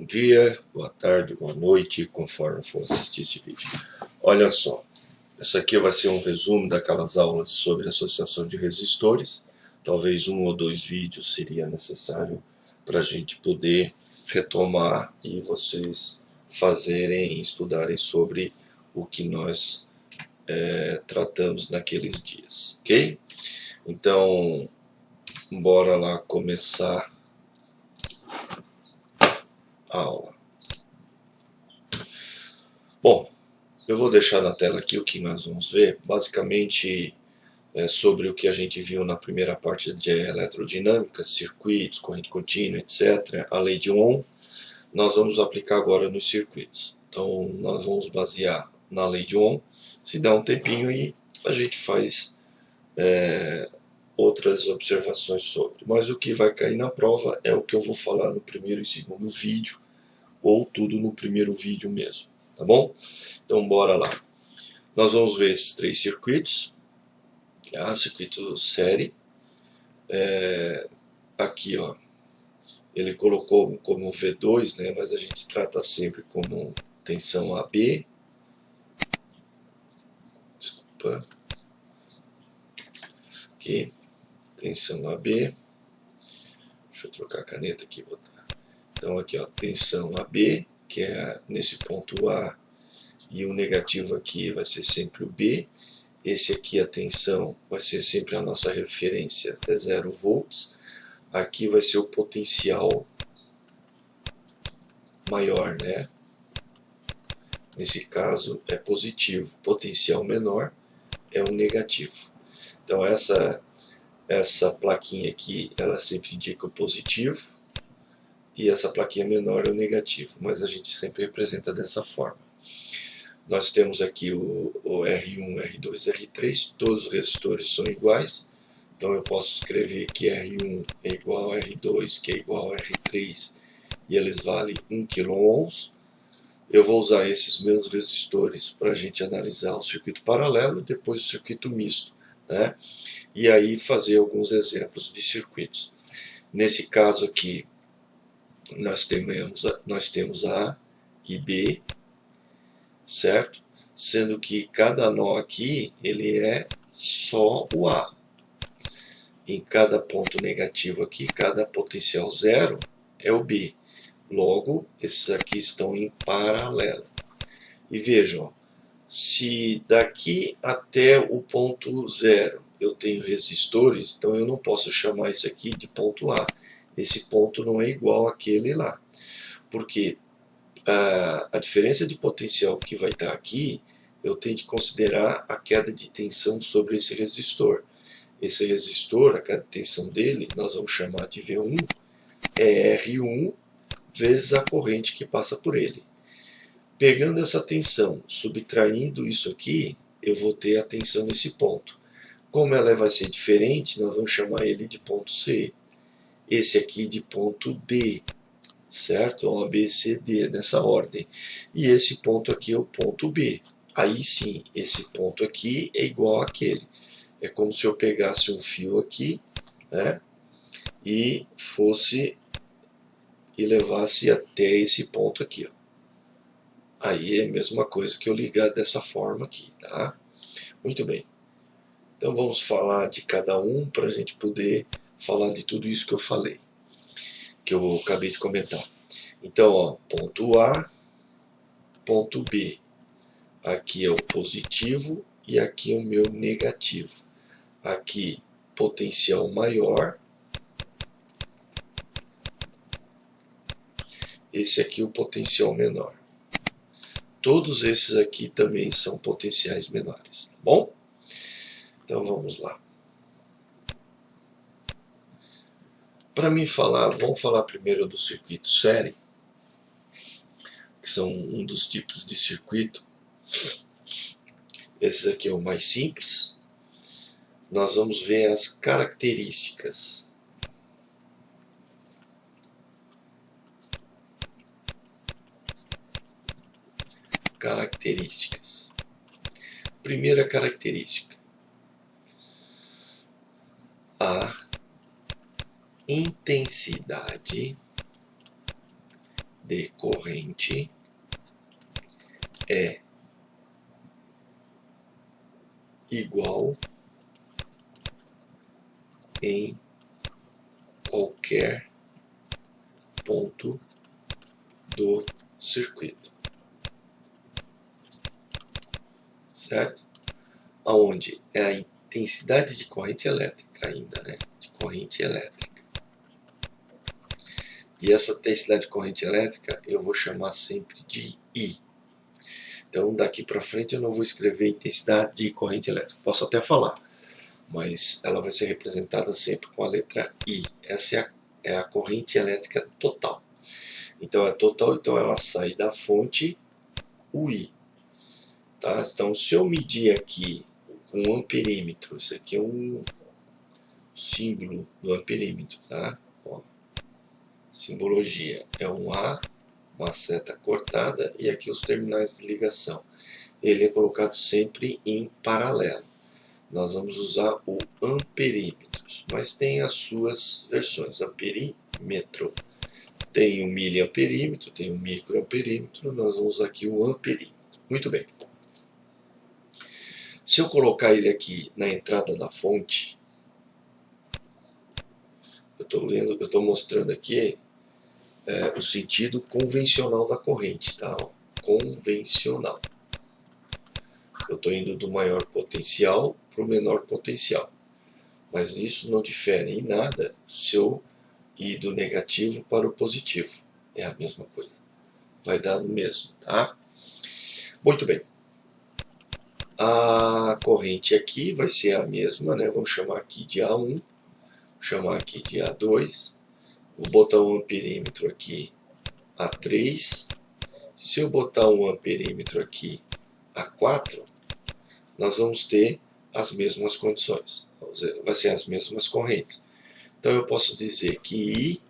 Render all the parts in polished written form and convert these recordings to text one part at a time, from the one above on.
dia, boa tarde, boa noite, conforme for assistir esse vídeo. Olha só, essa aqui vai ser um resumo daquelas aulas sobre associação de resistores. Talvez 1 ou 2 vídeos seria necessário para a gente poder retomar e vocês estudarem sobre o que nós tratamos naqueles dias, ok? Então, bora lá começar a aula. Bom, eu vou deixar na tela aqui o que nós vamos ver. Basicamente, sobre o que a gente viu na primeira parte de eletrodinâmica, circuitos, corrente contínua, etc. A lei de Ohm, nós vamos aplicar agora nos circuitos. Então, nós vamos basear na lei de Ohm. Se dá um tempinho aí, a gente faz outras observações sobre. Mas o que vai cair na prova é o que eu vou falar no primeiro e segundo vídeo, ou tudo no primeiro vídeo mesmo, tá bom? Então, bora lá. Nós vamos ver esses 3 circuitos. Circuito série. Aqui, ó, ele colocou como V2, né, mas a gente trata sempre como tensão AB. Desculpa. Aqui, tensão AB. Deixa eu trocar a caneta aqui e botar. Então, aqui, ó, tensão AB, que é nesse ponto A, e o negativo aqui vai ser sempre o B. Esse aqui, a tensão, vai ser sempre a nossa referência, é 0 volts. Aqui vai ser o potencial maior, né? Nesse caso é positivo. Potencial menor é o negativo. Então essa plaquinha aqui, ela sempre indica o positivo. E essa plaquinha menor é o negativo. Mas a gente sempre representa dessa forma. Nós temos aqui o R1, R2, R3. Todos os resistores são iguais. Então eu posso escrever que R1 é igual a R2, que é igual a R3, e eles valem 1 kΩ. Eu vou usar esses mesmos resistores para a gente analisar o circuito paralelo e depois o circuito misto, né? E aí fazer alguns exemplos de circuitos. Nesse caso aqui, nós temos A e B, certo? Sendo que cada nó aqui, ele é só o A. Em cada ponto negativo aqui, cada potencial zero é o B. Logo, esses aqui estão em paralelo. E vejam, se daqui até o ponto zero eu tenho resistores, então eu não posso chamar isso aqui de ponto A. Esse ponto não é igual àquele lá. Porque a diferença de potencial que vai estar aqui, eu tenho que considerar a queda de tensão sobre esse resistor. Esse resistor, a queda de tensão dele, nós vamos chamar de V1, é R1 vezes a corrente que passa por ele. Pegando essa tensão, subtraindo isso aqui, eu vou ter a tensão nesse ponto. Como ela vai ser diferente, nós vamos chamar ele de ponto C. Esse aqui de ponto D, certo? A, B, C, D, nessa ordem. E esse ponto aqui é o ponto B. Aí sim, esse ponto aqui é igual àquele. É como se eu pegasse um fio aqui, né, e levasse até esse ponto aqui, ó. Aí é a mesma coisa que eu ligar dessa forma aqui, tá? Muito bem. Então vamos falar de cada um para a gente poder falar de tudo isso que eu falei, que eu acabei de comentar. Então, ó, ponto A, ponto B. Aqui é o positivo e aqui é o meu negativo. Aqui, potencial maior. Esse aqui, o potencial menor. Todos esses aqui também são potenciais menores, tá bom? Então, vamos lá. Para mim falar, vamos falar primeiro do circuito série, que são um dos tipos de circuito. Esse aqui é o mais simples. Nós vamos ver as características. Características. Primeira característica. A intensidade de corrente é igual em qualquer ponto do circuito, certo? Aonde é a intensidade de corrente elétrica ainda, né? De corrente elétrica. E essa intensidade de corrente elétrica eu vou chamar sempre de I. Então daqui para frente eu não vou escrever intensidade de corrente elétrica. Posso até falar, mas ela vai ser representada sempre com a letra I. Essa é a corrente elétrica total. Então é total, então ela sai da fonte, o I. Tá? Então se eu medir aqui com um amperímetro, isso aqui é um símbolo do amperímetro, tá? Ó, simbologia é um A, uma seta cortada e aqui os terminais de ligação. Ele é colocado sempre em paralelo. Nós vamos usar o amperímetros, mas tem as suas versões. Amperímetro. Tem o miliamperímetro, tem o microamperímetro, nós vamos usar aqui o amperímetro. Muito bem. Se eu colocar ele aqui na entrada da fonte, eu estou mostrando aqui o sentido convencional da corrente, tá? Convencional. Eu estou indo do maior potencial para o menor potencial. Mas isso não difere em nada se eu ir do negativo para o positivo. É a mesma coisa. Vai dar no mesmo, tá? Muito bem. A corrente aqui vai ser a mesma, né? Vamos chamar aqui de A1, vou chamar aqui de A2. Vou botar um amperímetro aqui, A3. Se eu botar um amperímetro aqui, A4, nós vamos ter as mesmas condições. Vai ser as mesmas correntes. Então eu posso dizer que I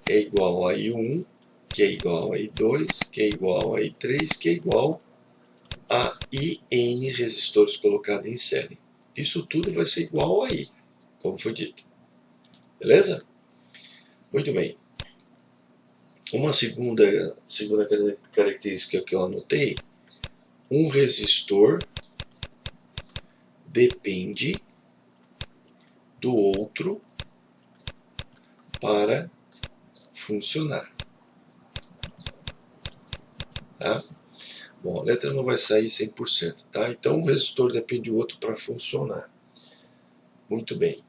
é igual a I1, que é igual a I2, que é igual a I3, que é igual a IN resistores colocados em série. Isso tudo vai ser igual a I, como foi dito. Beleza? Muito bem. Uma segunda característica que eu anotei, um resistor depende do outro para funcionar. Tá? Bom, a letra não vai sair 100%, tá? Então, um resistor depende do outro para funcionar. Muito bem.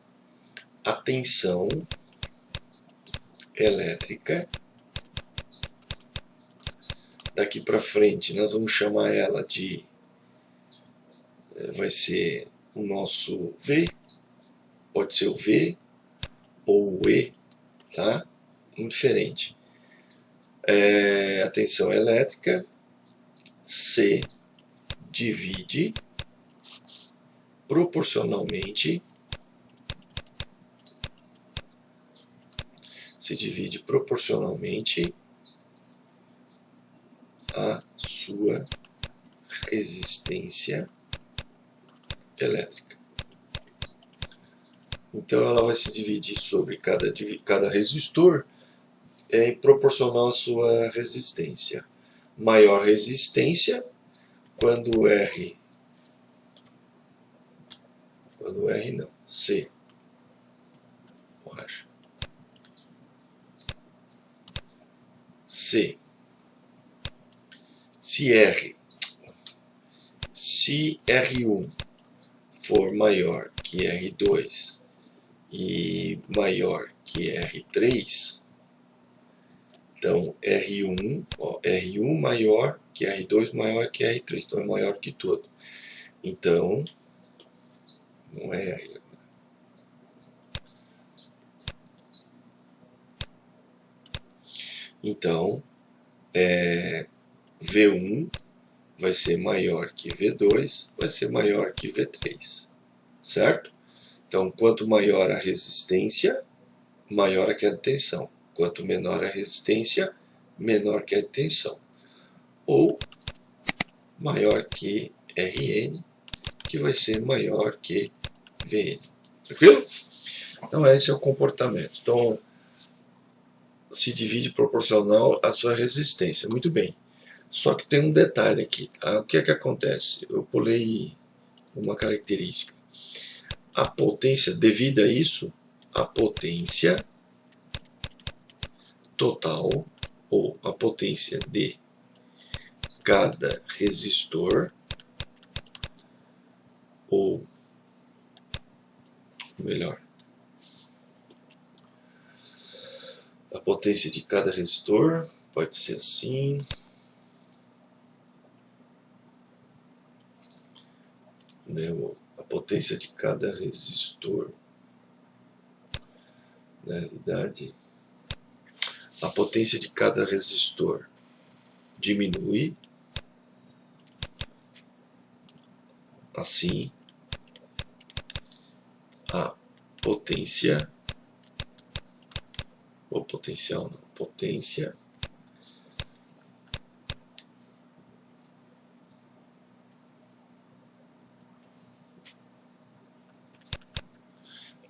A tensão elétrica, daqui para frente, nós vamos chamar ela de... vai ser o nosso V, pode ser o V ou o E, tá? Indiferente. A tensão elétrica, C divide proporcionalmente a sua resistência elétrica. Então ela vai se dividir sobre cada resistor proporcional à sua resistência. Maior resistência quando C. Borracha. C. Se R1 for maior que R2 e maior que R3, então R1 maior que R2 maior que R3, então é maior que todo. Então, não é R. Então, V1 vai ser maior que V2, vai ser maior que V3, certo? Então, quanto maior a resistência, maior a queda de tensão. Quanto menor a resistência, menor que a tensão. Ou maior que Rn, que vai ser maior que Vn. Tranquilo? Então, esse é o comportamento. Então, se divide proporcional à sua resistência. Muito bem. Só que tem um detalhe aqui. O que é que acontece? Eu pulei uma característica. A potência, devido a isso, a potência total, ou a potência de cada resistor, ou melhor, a potência de cada resistor, pode ser assim, né, a potência de cada resistor, na realidade, a potência de cada resistor diminui, assim, a potência, ou potencial não,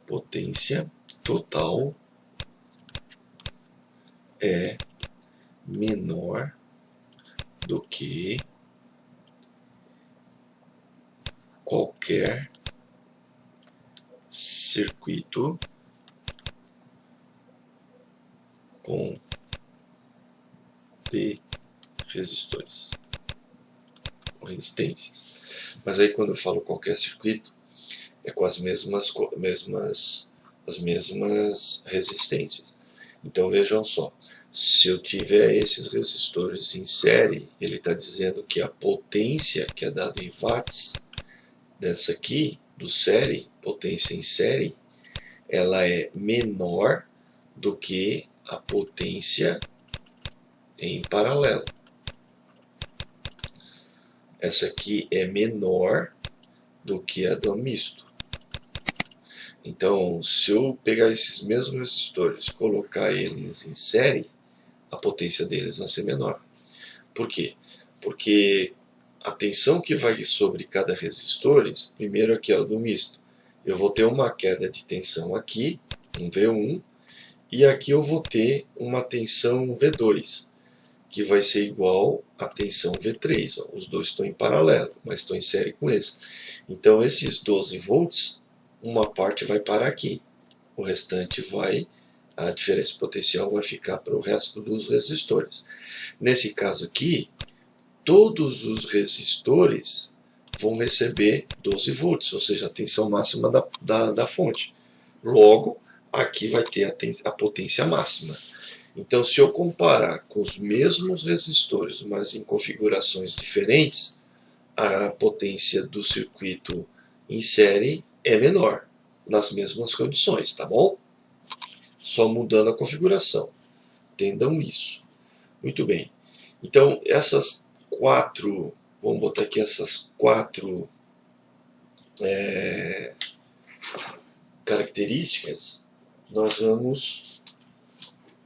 potência total é menor do que qualquer circuito com de resistores, com resistências. Mas aí quando eu falo qualquer circuito, é com as mesmas resistências. Então vejam só, se eu tiver esses resistores em série, ele está dizendo que a potência que é dada em watts, dessa aqui, do série, potência em série, ela é menor do que a potência em paralelo. Essa aqui é menor do que a do misto. Então, se eu pegar esses mesmos resistores e colocar eles em série, a potência deles vai ser menor. Por quê? Porque a tensão que vai sobre cada resistor, primeiro aqui é o do misto, eu vou ter uma queda de tensão aqui, um V1, e aqui eu vou ter uma tensão V2, que vai ser igual à tensão V3. Ó. Os dois estão em paralelo, mas estão em série com esse. Então, esses 12 volts, uma parte vai parar aqui, o restante vai, a diferença potencial vai ficar para o resto dos resistores. Nesse caso aqui, todos os resistores vão receber 12 volts, ou seja, a tensão máxima da fonte. Logo, aqui vai ter a potência máxima. Então, se eu comparar com os mesmos resistores, mas em configurações diferentes, a potência do circuito em série é menor, nas mesmas condições, tá bom? Só mudando a configuração. Entendam isso. Muito bem. Então, essas quatro, vamos botar aqui essas quatro características, nós vamos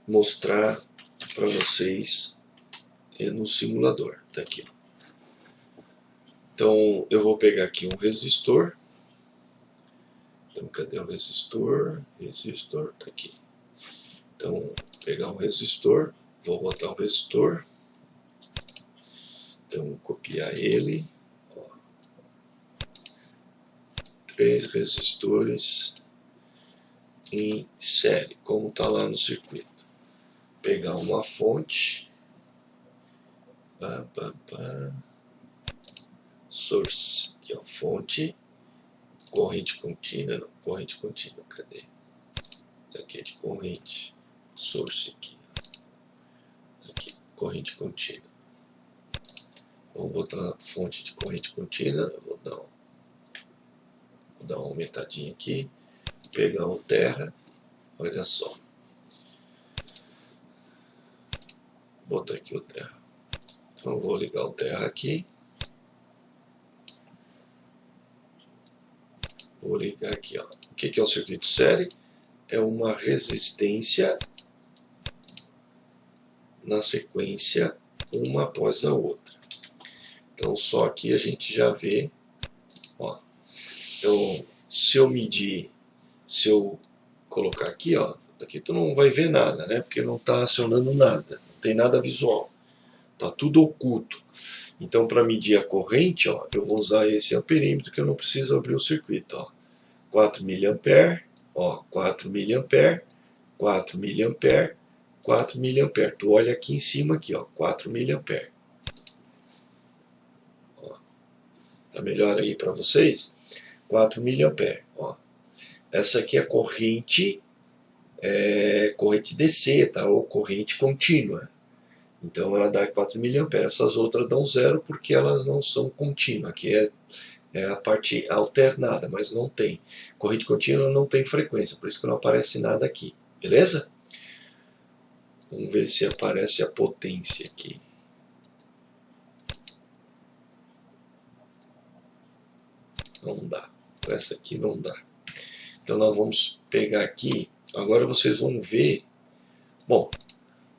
mostrar para vocês no simulador. Tá aqui. Então, eu vou pegar aqui um resistor. Então, cadê o resistor? Resistor, tá aqui. Então, vou pegar um resistor, vou botar um resistor. Então, copiar ele. Ó. 3 resistores em série, como está lá no circuito. Pegar uma fonte. Source, que é a fonte. Corrente contínua, não, corrente contínua, cadê? Aqui é de corrente. Source aqui. Aqui, corrente contínua. Vamos botar a fonte de corrente contínua. Eu vou dar uma aumentadinha aqui. Pegar o terra. Olha só. Vou botar aqui o terra. Então vou ligar o terra aqui. Vou ligar aqui, ó. O que é o circuito série? É uma resistência na sequência, uma após a outra. Então, só aqui a gente já vê, ó. Então, se eu colocar aqui, ó, Aqui tu não vai ver nada, né? Porque não está acionando nada, não tem nada visual. Está tudo oculto. Então, para medir a corrente, ó, eu vou usar esse amperímetro que eu não preciso abrir o circuito. Ó. 4 mA, ó, 4 mA, 4 mA, 4 mA. Tu olha aqui em cima, aqui, ó, 4 mA. Ó, tá melhor aí para vocês? 4 mA. Ó. Essa aqui é a corrente, corrente DC, tá? Ou corrente contínua. Então ela dá 4 mA. Essas outras dão zero porque elas não são contínuas. Aqui é a parte alternada, mas não tem. Corrente contínua não tem frequência, por isso que não aparece nada aqui. Beleza? Vamos ver se aparece a potência aqui. Não dá. Essa aqui não dá. Então nós vamos pegar aqui. Agora vocês vão ver. Bom,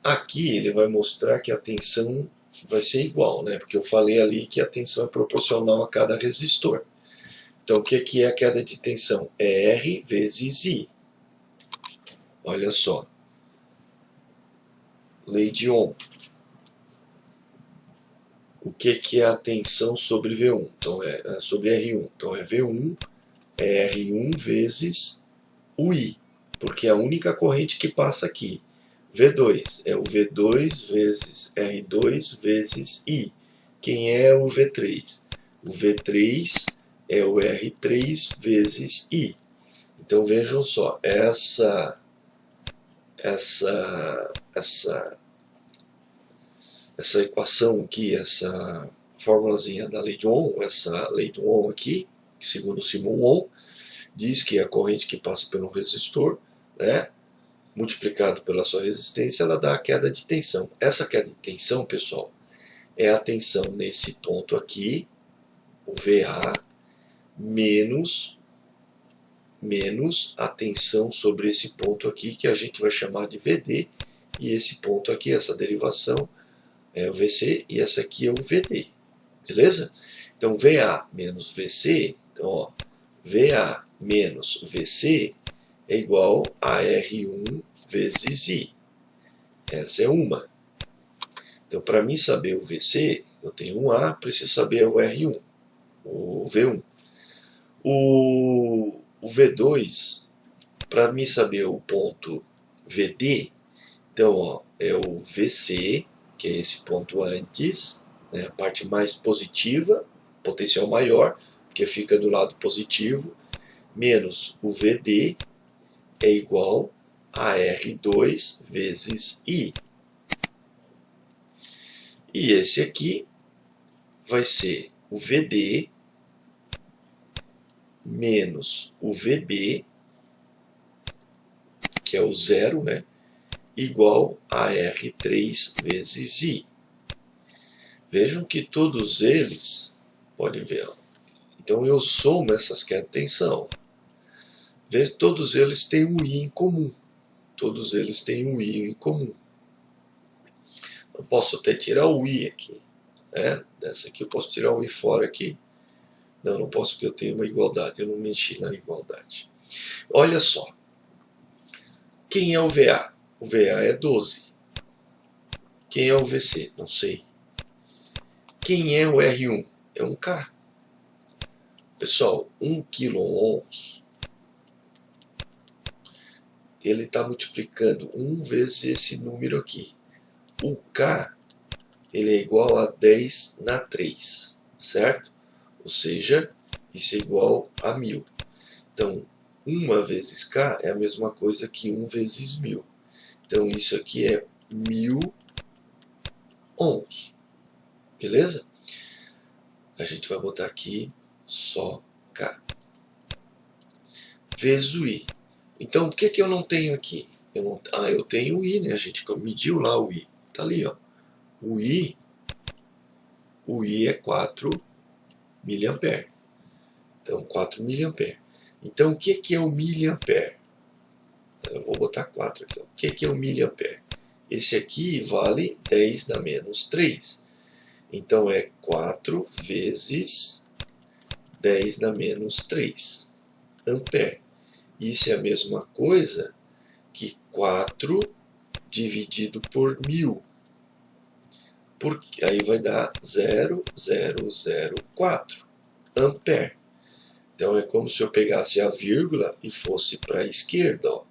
aqui ele vai mostrar que a tensão vai ser igual, né? Porque eu falei ali que a tensão é proporcional a cada resistor. Então o que é a queda de tensão? É R vezes I. Olha só. Lei de Ohm. O que é a tensão sobre V1? Então é sobre R1. Então é V1 é R1 vezes o I, porque é a única corrente que passa aqui. V2 é o V2 vezes R2 vezes I. Quem é o V3? O V3 é o R3 vezes I. Então vejam só, essa equação aqui, essa formulazinha da lei de Ohm, essa lei do Ohm aqui, segundo Simon Ohm, diz que a corrente que passa pelo resistor, né, multiplicado pela sua resistência, ela dá a queda de tensão. Essa queda de tensão, pessoal, é a tensão nesse ponto aqui, o VA, menos a tensão sobre esse ponto aqui, que a gente vai chamar de VD, e esse ponto aqui, essa derivação, é o VC, e essa aqui é o VD. Beleza? Então, VA menos VC, então, ó, VA menos VC é igual a R1 vezes I. Essa é uma. Então, para mim saber o VC, eu tenho um A, preciso saber o R1, o V1. O V2, para mim saber o ponto VD, então ó, é o VC, que é esse ponto antes, né, a parte mais positiva, potencial maior, porque fica do lado positivo, menos o VD é igual a R2 vezes I. E esse aqui vai ser o VD menos o VB, que é o zero, né, igual a R3 vezes I. Vejam que todos eles, podem ver, então eu somo essas quedas de tensão. Veja, todos eles têm um I em comum. Todos eles têm um I em comum. Eu posso até tirar o I aqui, né? Dessa aqui eu posso tirar o I fora aqui. Não, não posso porque eu tenho uma igualdade, eu não mexi na igualdade. Olha só. Quem é o VA? O VA é 12. Quem é o VC? Não sei. Quem é o R1? É 1K. Pessoal, 1 kΩ, ele está multiplicando 1 vezes esse número aqui. O K, ele é igual a 10 na 3, certo? Ou seja, isso é igual a 1000. Então, 1 vezes K é a mesma coisa que 1 vezes 1000. Então, isso aqui é 1000 ohms. Beleza? A gente vai botar aqui só K. Vezes o I. Então, o que eu não tenho aqui? Eu tenho o I, né? A gente mediu lá o I. Tá ali, ó. O I é 4 mA. Então, 4 mA. Então, o que é o miliampere? Eu vou botar 4 aqui. Ó. O que é o miliampere? Esse aqui vale 10 na menos 3. Então, é 4 vezes 10 na menos 3 ampere. Isso é a mesma coisa que 4 dividido por 1000. Porque aí vai dar 0,004 ampere. Então é como se eu pegasse a vírgula e fosse para a esquerda. Ó.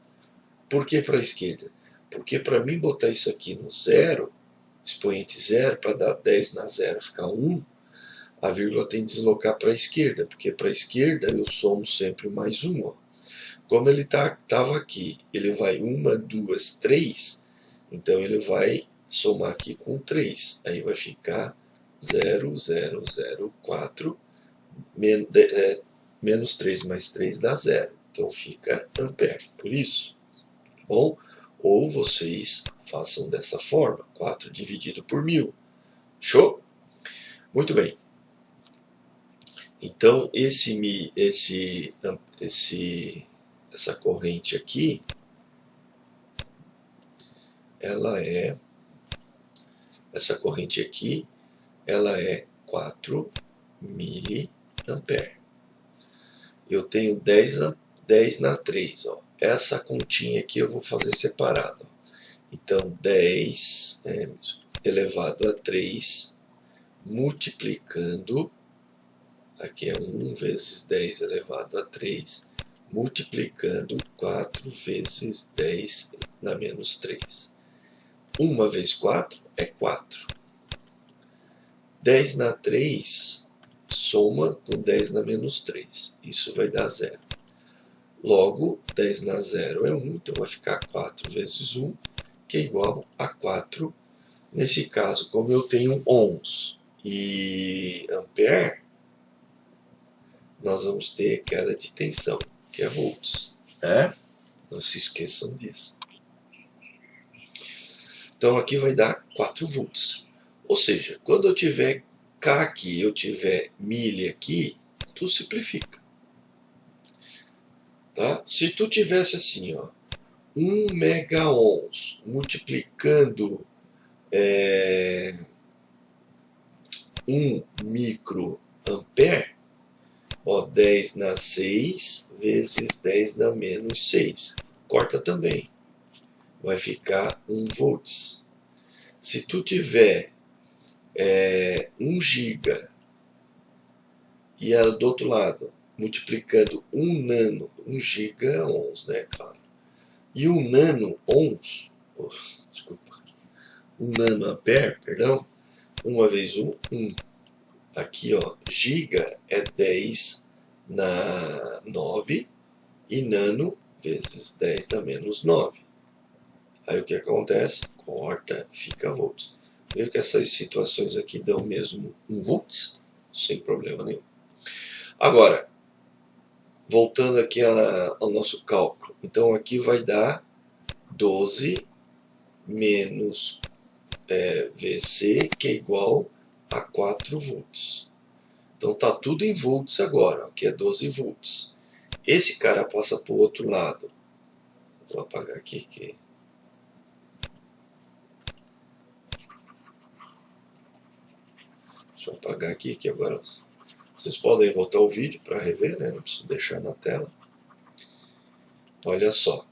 Por que para a esquerda? Porque para mim botar isso aqui no zero, expoente zero, para dar 10 na zero ficar 1, a vírgula tem que deslocar para a esquerda, porque para a esquerda eu somo sempre mais 1. Ó. Como ele estava aqui, ele vai 1, 2, 3, então ele vai somar aqui com 3. Aí vai ficar 0,004 menos 3 mais 3 dá 0. Então fica ampere, por isso. Tá bom? Ou vocês façam dessa forma, 4 dividido por 1000. Show? Muito bem. Então, essa corrente aqui, essa corrente aqui, ela é 4 miliampere. Eu tenho 10 na 3. Ó. Essa continha aqui eu vou fazer separado. Então, 10 elevado a 3, multiplicando, aqui é 1 vezes 10 elevado a 3, multiplicando 4 vezes 10 na menos 3. 1 vezes 4 é 4. 10 na 3 soma com 10 na menos 3. Isso vai dar 0. Logo, 10 na 0 é 1, então vai ficar 4 vezes 1, que é igual a 4. Nesse caso, como eu tenho ohms e ampere, nós vamos ter queda de tensão, que é volts. Não se esqueçam disso. Então aqui vai dar 4 volts. Ou seja, quando eu tiver K aqui, eu tiver milha aqui, tu simplifica. Tá? Se tu tivesse assim, ó, 1 megaohms multiplicando 1 microampere, ó, 10 na 6 vezes 10 na menos 6. Corta também. Vai ficar 1 volts. Se tu tiver 1 giga e do outro lado multiplicando 1 nano, 1 giga ohms, né, claro, e 1 nano ohms, desculpa, 1 nano ampere, perdão, 1 vezes 1, 1. Aqui, ó, giga é 10 na 9 e nano vezes 10 na menos 9. Aí o que acontece? Corta, fica volts. Veja que essas situações aqui dão mesmo 1 volts, sem problema nenhum. Agora, voltando aqui ao nosso cálculo. Então aqui vai dar 12 menos VC, que é igual a 4 volts. Então está tudo em volts agora, que é 12 volts. Esse cara passa para o outro lado. Vou apagar aqui. Deixa eu apagar aqui, que agora vocês podem voltar o vídeo para rever, né? Não preciso deixar na tela. Olha só.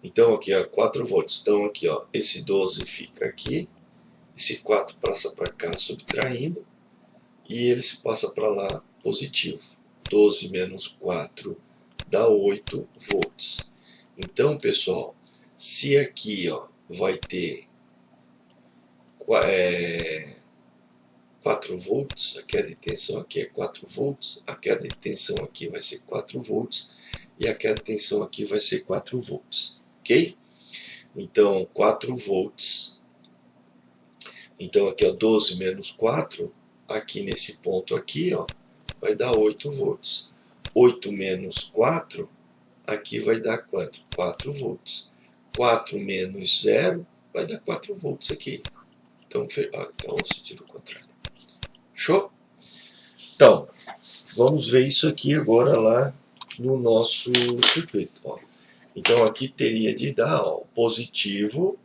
Então aqui, ó, 4 volts. Então aqui, ó, esse 12 fica aqui. Esse 4 passa para cá subtraindo. E ele se passa para lá positivo. 12 menos 4 dá 8 volts. Então, pessoal, se aqui, ó, vai ter 4 volts, a queda de tensão aqui é 4 volts, a queda de tensão aqui vai ser 4 volts e a queda de tensão aqui vai ser 4 volts, ok? Então, 4 volts, então aqui é 12 menos 4, aqui nesse ponto aqui, ó, vai dar 8 volts. 8 menos 4, aqui vai dar quanto? 4 volts. 4 menos 0 vai dar 4 volts aqui. Então, é o sentido contrário. Show? Então, vamos ver isso aqui agora lá no nosso circuito. Ó. Então, aqui teria de dar, ó, positivo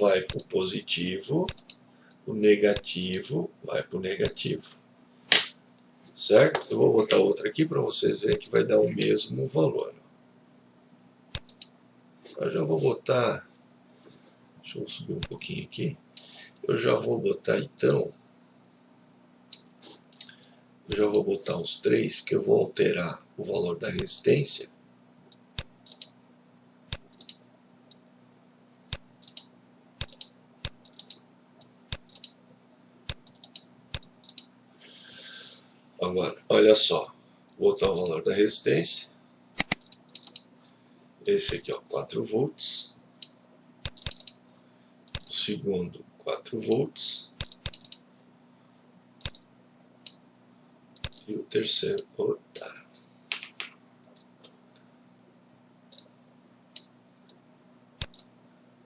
vai para o positivo, o negativo vai para o negativo. Certo? Eu vou botar outra aqui para vocês verem que vai dar o mesmo valor. Eu já vou botar, deixa eu subir um pouquinho aqui, eu já vou botar então, eu já vou botar os 3, porque eu vou alterar o valor da resistência. Agora, olha só, vou botar o valor da resistência. Esse aqui, ó, 4 volts. O segundo, 4 volts. E o terceiro, opa.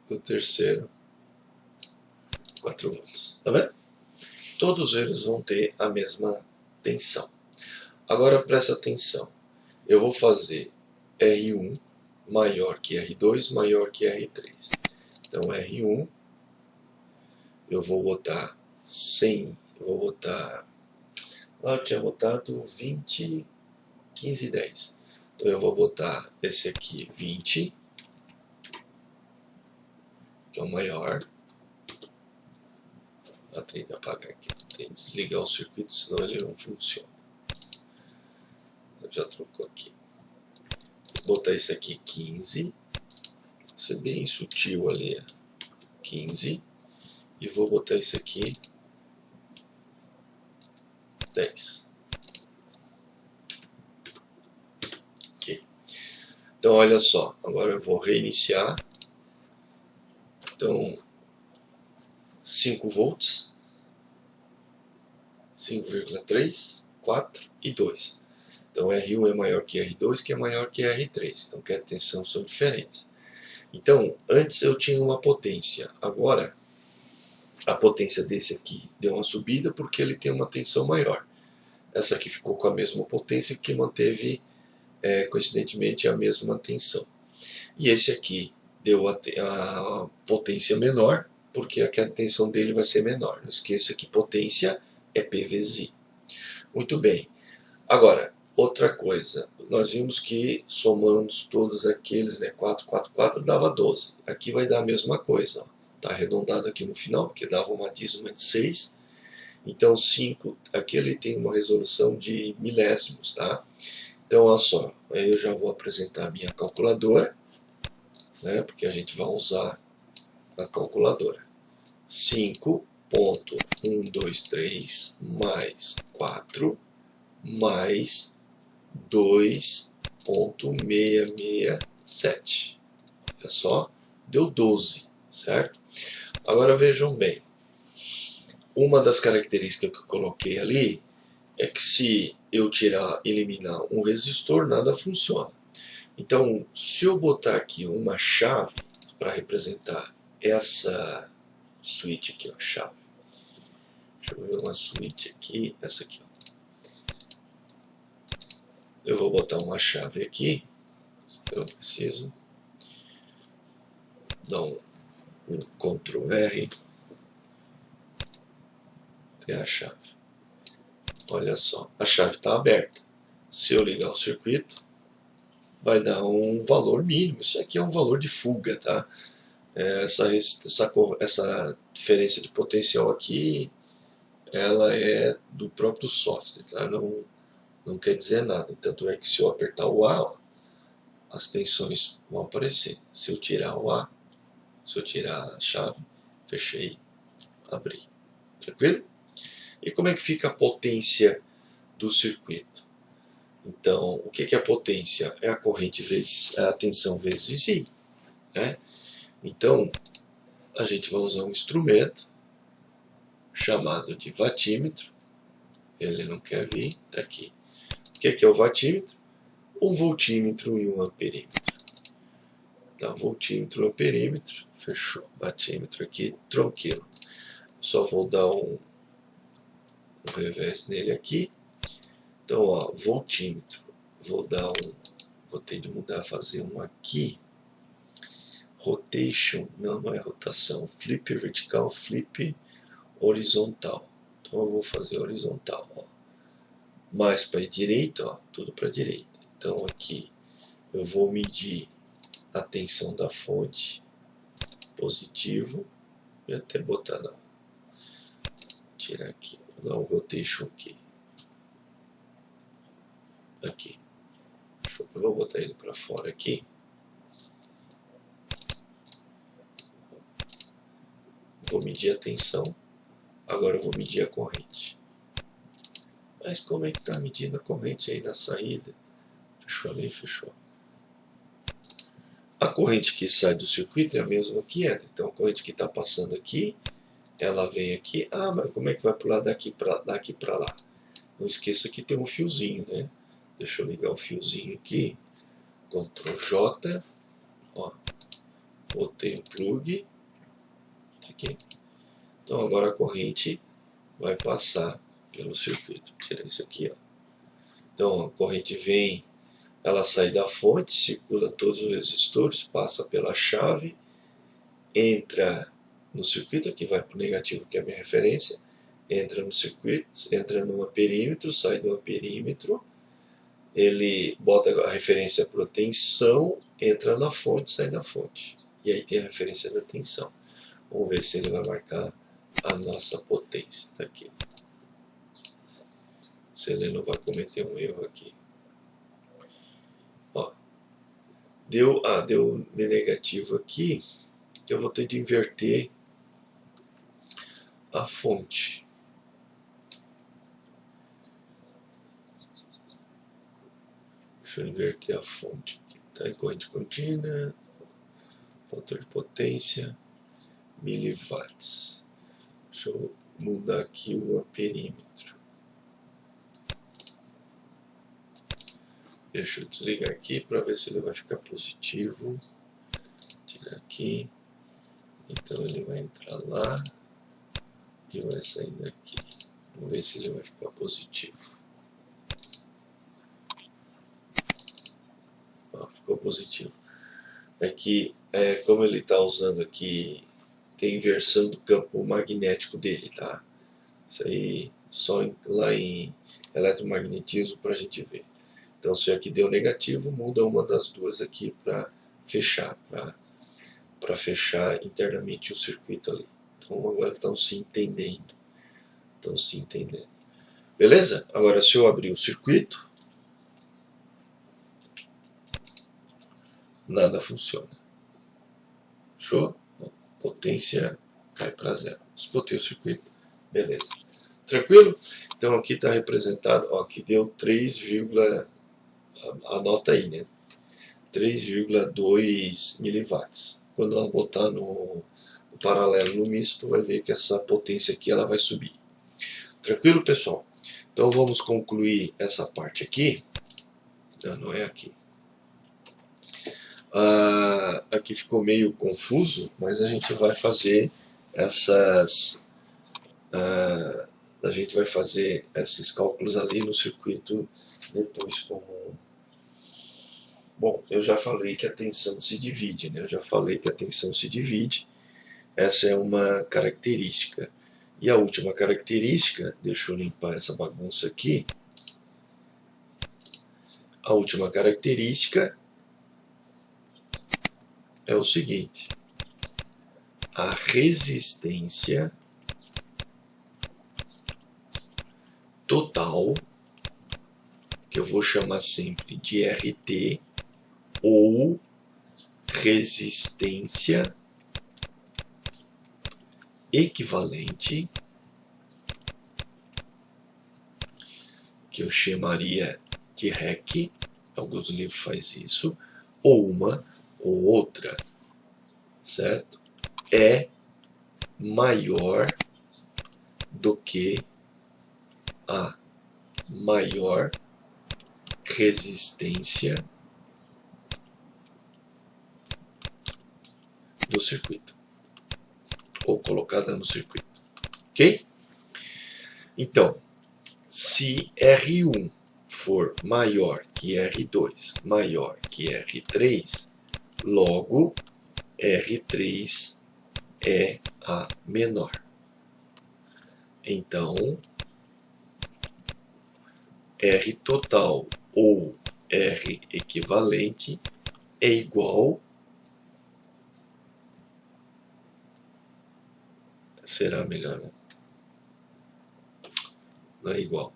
O terceiro, 4 volts. Tá vendo? Todos eles vão ter a mesma tensão. Agora presta atenção. Eu vou fazer R1 maior que R2 maior que R3. Então R1 eu vou botar 100, eu vou botar, lá eu tinha botado 20, 15, 10. Então eu vou botar esse aqui 20, que é o maior. Eu tenho que apagar aqui, tem que desligar o circuito, senão ele não funciona. Eu já trocou aqui. Vou botar esse aqui 15, vou ser bem sutil ali, 15. E vou botar esse aqui 10. Ok. Então olha só, agora eu vou reiniciar. Então 5 volts, 5,3, 4 e 2. Então R1 é maior que R2, que é maior que R3. Então que a tensão são diferentes. Então antes eu tinha uma potência, agora a potência desse aqui deu uma subida porque ele tem uma tensão maior. Essa aqui ficou com a mesma potência, que manteve coincidentemente a mesma tensão. E esse aqui deu a potência menor, porque a tensão dele vai ser menor. Não esqueça que potência é P vezes I. Muito bem. Agora, outra coisa. Nós vimos que somamos todos aqueles, 4, 4, 4 dava 12. Aqui vai dar a mesma coisa. Está arredondado aqui no final, porque dava uma dízima de 6. Então 5, aqui ele tem uma resolução de milésimos, tá? Então olha só, aí eu já vou apresentar a minha calculadora, né? Porque a gente vai usar a calculadora. 5.123 mais 4 mais 2.667. Olha só, deu 12, certo? Agora vejam bem, uma das características que eu coloquei ali é que se eu eliminar um resistor, nada funciona. Então, se eu botar aqui uma chave para representar essa switch aqui, ó, chave. Deixa eu ver uma switch aqui, essa aqui, ó. Eu vou botar uma chave aqui, eu preciso dar um Ctrl R, tem a chave. Olha só, a chave está aberta. Se eu ligar o circuito, vai dar um valor mínimo. Isso aqui é um valor de fuga, tá? Essa diferença de potencial aqui, ela é do próprio software, tá? Não quer dizer nada. Tanto é que se eu apertar o A, ó, as tensões vão aparecer. Se eu tirar o A, se eu tirar a chave, fechei, abri. Tranquilo? E como é que fica a potência do circuito? Então, o que é a potência? É a corrente vezes a tensão vezes I, né? Então, a gente vai usar um instrumento chamado de watímetro. Ele não quer vir, tá aqui. O que é o watímetro? Um voltímetro e um amperímetro. Tá, voltímetro, amperímetro, fechou. Watímetro aqui, tranquilo. Só vou dar um revés nele aqui. Então, ó, voltímetro. Vou ter de mudar, fazer um aqui. Rotation, não é rotação. Flip vertical, flip horizontal. Então eu vou fazer horizontal, ó. Mais para a direita, ó, tudo para a direita. Então aqui eu vou medir a tensão da fonte, positivo, vou até botar não, tirar aqui, não, botei choque, aqui, eu vou botar ele para fora aqui, vou medir a tensão, agora eu vou medir a corrente. Mas como é que está medindo a corrente aí na saída? Fechou ali, fechou. A corrente que sai do circuito é a mesma que entra. Então a corrente que está passando aqui, ela vem aqui. Ah, mas como é que vai pular daqui para lá? Não esqueça que tem um fiozinho, né? Deixa eu ligar o fiozinho aqui. Ctrl J. Ó, botei o plug. Tá aqui. Então agora a corrente vai passar pelo circuito. Tira isso aqui, ó. Então a corrente vem, ela sai da fonte, circula todos os resistores, passa pela chave, entra no circuito, aqui vai para o negativo, que é a minha referência, entra no circuito, entra num perímetro, sai do perímetro, ele bota a referência para a tensão, entra na fonte, sai da fonte. E aí tem a referência da tensão. Vamos ver se ele vai marcar a nossa potência. Tá aqui. Se ele não vai cometer um erro aqui. Ó, deu negativo aqui, que eu vou ter de inverter a fonte. Deixa eu inverter a fonte. Tá em corrente contínua, fator de potência, miliwatts. Deixa eu mudar aqui o perímetro. Deixa eu desligar aqui para ver se ele vai ficar positivo. Tirar aqui. Então ele vai entrar lá e vai sair daqui. Vamos ver se ele vai ficar positivo. Ó, ficou positivo. Aqui, como ele está usando aqui, tem inversão do campo magnético dele, tá? Isso aí só lá em eletromagnetismo para a gente ver. Então, se aqui deu negativo, muda uma das duas aqui para fechar, para fechar internamente o circuito ali. Então, agora estão se entendendo. Estão se entendendo. Beleza? Agora, se eu abrir o circuito, nada funciona. Show? Potência cai para zero. Explotei o circuito. Beleza. Tranquilo? Então, aqui está representado, ó, aqui deu 3, anota aí, né? 3,2 miliwatts. Quando ela botar no paralelo no misto, vai ver que essa potência aqui ela vai subir. Tranquilo, pessoal? Então vamos concluir essa parte aqui. Não é aqui. Aqui ficou meio confuso, mas a gente vai fazer a gente vai fazer esses cálculos ali no circuito depois como... Bom, eu já falei que a tensão se divide, né? Eu já falei que a tensão se divide. Essa é uma característica. E a última característica, deixa eu limpar essa bagunça aqui. A última característica é o seguinte: a resistência total, que eu vou chamar sempre de RT, ou resistência equivalente, que eu chamaria de REC, alguns livros fazem isso, ou uma ou outra, certo? É maior do que a maior resistência do circuito, ou colocada no circuito, ok? Então, se R1 for maior que R2, maior que R3, logo R3 é a menor. Então, R total ou R equivalente é igual será melhor, né? Não é igual.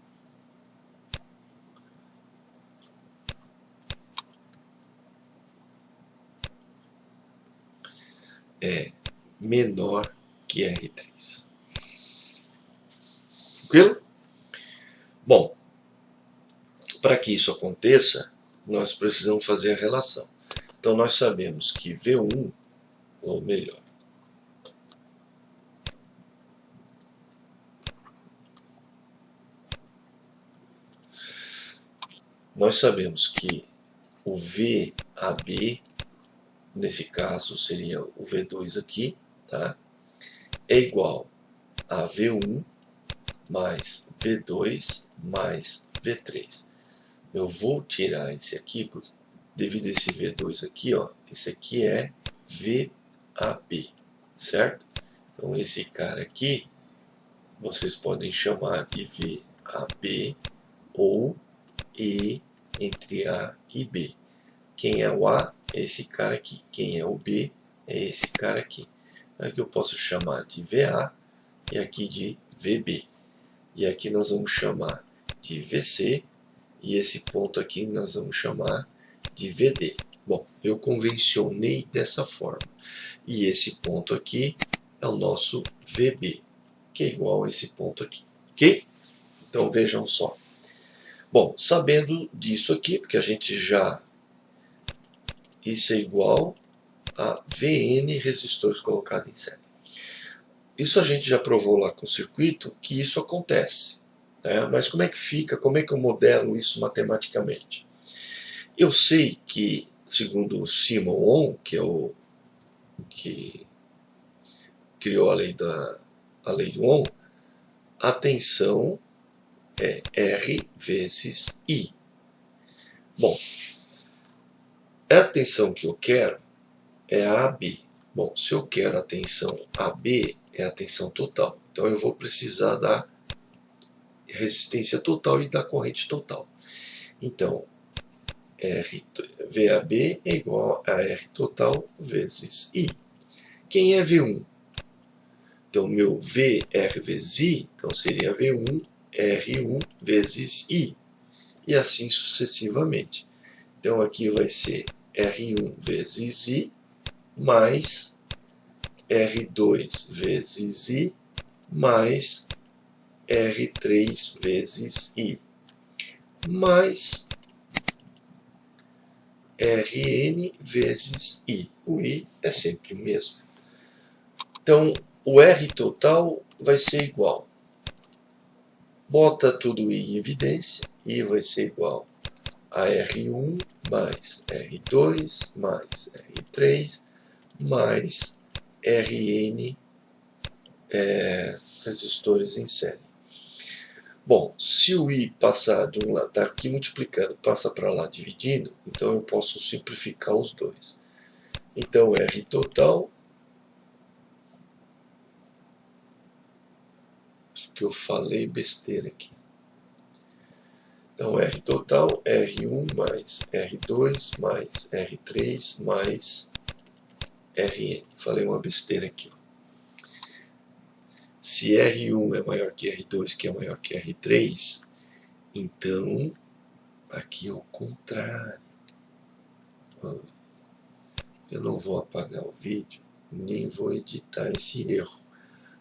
É menor que R3. Tranquilo? Bom, para que isso aconteça, nós precisamos fazer a relação. Então nós sabemos que V1, ou melhor, nós sabemos que o VAB, nesse caso seria o V2 aqui, tá? É igual a V1 mais V2 mais V3. Eu vou tirar esse aqui, porque devido a esse V2 aqui, ó, esse aqui é VAB, certo? Então esse cara aqui, vocês podem chamar de VAB ou E entre A e B. Quem é o A é esse cara aqui. Quem é o B é esse cara aqui. Aqui eu posso chamar de VA e aqui de VB. E aqui nós vamos chamar de VC e esse ponto aqui nós vamos chamar de VD. Bom, eu convencionei dessa forma. E esse ponto aqui é o nosso VB, que é igual a esse ponto aqui. Ok? Então vejam só. Bom, sabendo disso aqui, porque a gente já... Isso é igual a Vn resistores colocados em série. Isso a gente já provou lá com o circuito que isso acontece. Né? Mas como é que fica? Como é que eu modelo isso matematicamente? Eu sei que, segundo o Simon Ohm, que é o que criou a lei do Ohm, a tensão é R vezes I. Bom, a tensão que eu quero é a AB. Bom, se eu quero a tensão AB, é a tensão total. Então eu vou precisar da resistência total e da corrente total. Então, VAB é igual a R total vezes I. Quem é V1? Então, meu VR vezes I, então seria V1 R1 vezes I. E assim sucessivamente. Então, aqui vai ser R1 vezes I mais R2 vezes I mais R3 vezes I mais Rn vezes I. O I é sempre o mesmo. Então, o R total vai ser igual. Bota tudo I em evidência. I vai ser igual a R1 mais R2 mais R3 mais Rn resistores em série. Bom, se o I passar de um lado, está aqui multiplicando, passa para lá dividindo, então eu posso simplificar os dois. Então, R total, acho que eu falei besteira aqui. Então, R total, R1 mais R2 mais R3 mais Rn. Falei uma besteira aqui. Se R1 é maior que R2, que é maior que R3, então aqui é o contrário. Eu não vou apagar o vídeo, nem vou editar esse erro.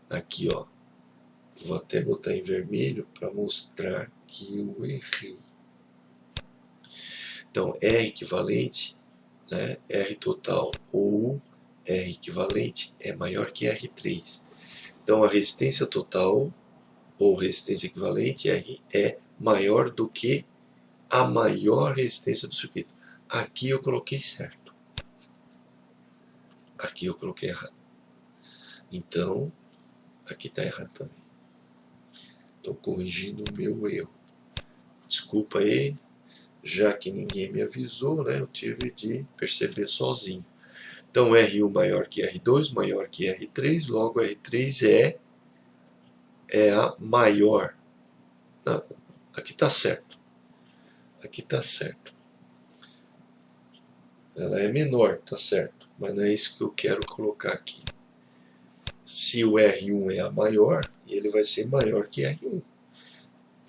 Aqui, ó, vou até botar em vermelho para mostrar que eu errei. Então, R equivalente, né, R total ou R equivalente é maior que R3. Então, a resistência total ou resistência equivalente R é maior do que a maior resistência do circuito. Aqui eu coloquei certo. Aqui eu coloquei errado. Então, aqui está errado também. Estou corrigindo o meu erro. Desculpa aí, já que ninguém me avisou, né, eu tive de perceber sozinho. Então, R1 maior que R2, maior que R3, logo R3 é a maior. Não, aqui está certo. Aqui está certo. Ela é menor, está certo. Mas não é isso que eu quero colocar aqui. se o R1 é a maior, ele vai ser maior que R1.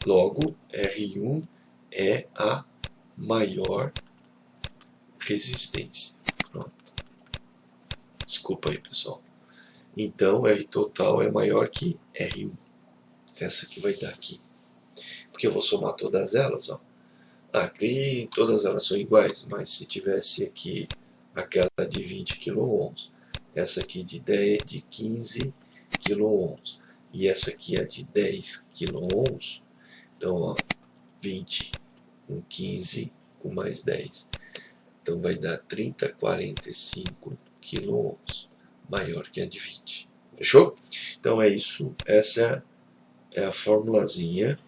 Logo, R1 é a maior resistência. Pronto. Desculpa aí, pessoal. Então, R total é maior que R1. Essa que vai dar aqui. Porque eu vou somar todas elas, ó. Aqui todas elas são iguais, mas se tivesse aqui aquela de 20 kΩ, essa aqui de 15 kΩ e essa aqui é de 10 kΩ, então ó, 20 com 15 com mais 10, então vai dar 3045 kΩ, maior que a de 20. Fechou? Então é isso, essa é a formulazinha.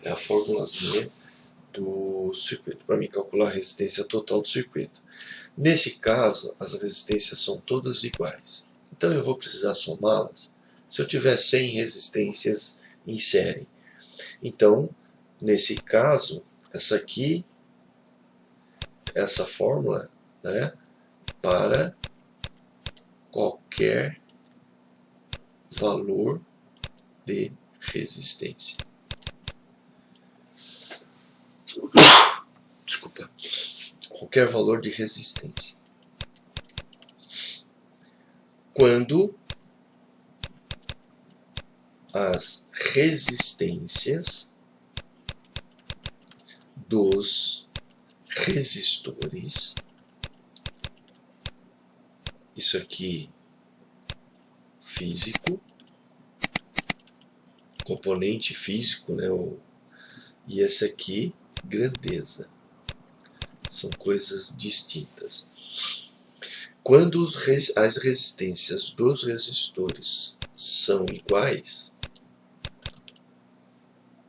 É a formulazinha do circuito, para me calcular a resistência total do circuito. Nesse caso, as resistências são todas iguais. Então eu vou precisar somá-las se eu tiver 100 resistências em série. Então, nesse caso, essa aqui, essa fórmula, né, para qualquer valor de resistência. Desculpa. Qualquer valor de resistência. Quando as resistências dos resistores, isso aqui físico, componente físico, né, e esse aqui grandeza. São coisas distintas. Quando as resistências dos resistores são iguais,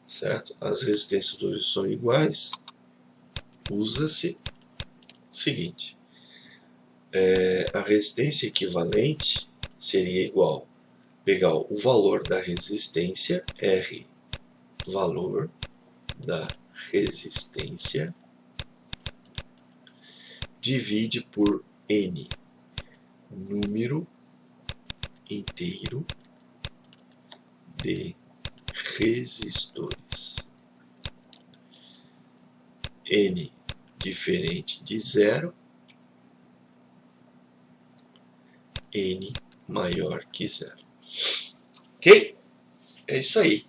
certo? As resistências dos resistores são iguais, usa-se o seguinte: a resistência equivalente seria igual pegar o valor da resistência, R, valor da resistência, divide por N, número inteiro de resistores. N diferente de zero, N maior que zero. Ok? É isso aí.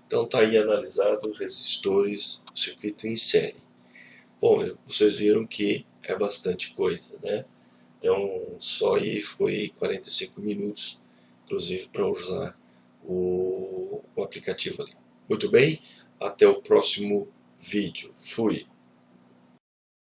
Então está aí analisado resistores do circuito em série. Bom, vocês viram que é bastante coisa, né? Então só aí foi 45 minutos, inclusive para usar o aplicativo ali. Muito bem, até o próximo vídeo. Fui!